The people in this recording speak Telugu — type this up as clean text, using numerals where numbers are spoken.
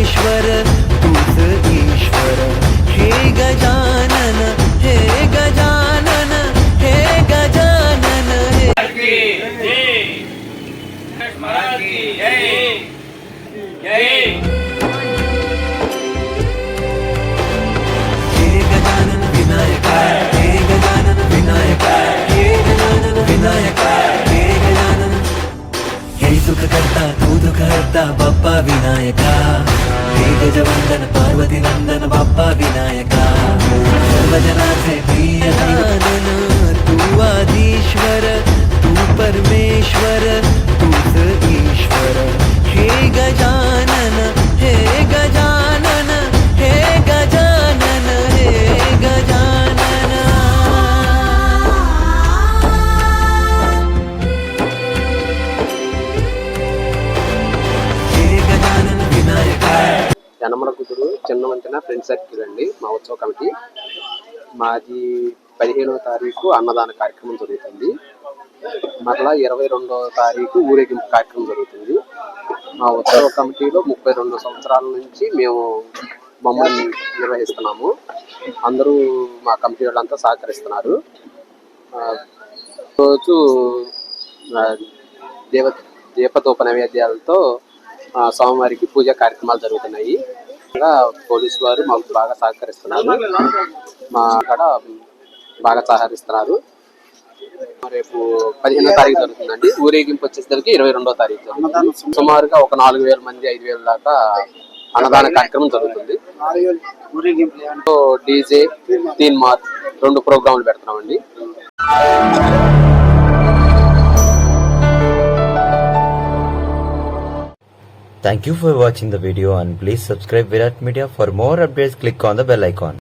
परमेश्वर तूच ईश्वर हे गजानन हे गजानन हे गजानन हे गजानन विनायक हे गजानन विनायक हे गजानन विनायक हे गजानन हे सुख करता तू दुख हरता बाप्पा विनायका हे गजवंदन पार्वती नंदन बाप्पा विनायका सर्वजनाचे प्रिय गजानन तू आदिश्वर तू परमेश्वर तूच ईश्वर हे गजानन हे गजानन हे गजानन हे गजानन हे गजानन विनायक యనమల కుదురు చిన్న వంతెన ఫ్రెండ్ సర్కిల్ అండి మా ఉత్సవ కమిటీ. మాది 15వ తారీఖు అన్నదాన కార్యక్రమం జరుగుతుంది. మరలా 22వ తారీఖు ఊరేగింపు కార్యక్రమం జరుగుతుంది. మా ఉత్సవ కమిటీలో 32 సంవత్సరాల నుంచి మేము మమ్మల్ని నిర్వహిస్తున్నాము. అందరూ మా కమిటీ వాళ్ళంతా సహకరిస్తున్నారు. రోజు దీపదూప నైవేద్యాలతో స్వామివారికి పూజా కార్యక్రమాలు జరుగుతున్నాయి. ఇంకా పోలీసు వారు మాకు బాగా సహకరిస్తున్నారు. మా అక్కడ బాగా సహకరిస్తున్నారు. రేపు 15వ తారీఖు జరుగుతుందండి. ఊరేగింపు వచ్చేసరికి 22వ తారీఖు జరుగుతుంది. సుమారుగా ఒక 4000 మంది 5000 దాకా అన్నదాన కార్యక్రమం జరుగుతుంది. డీజే తీన్ మార్క్ 2 ప్రోగ్రాంలు పెడుతున్నామండి. Thank you for watching the video and please subscribe Virat Media. For more updates click on the bell icon.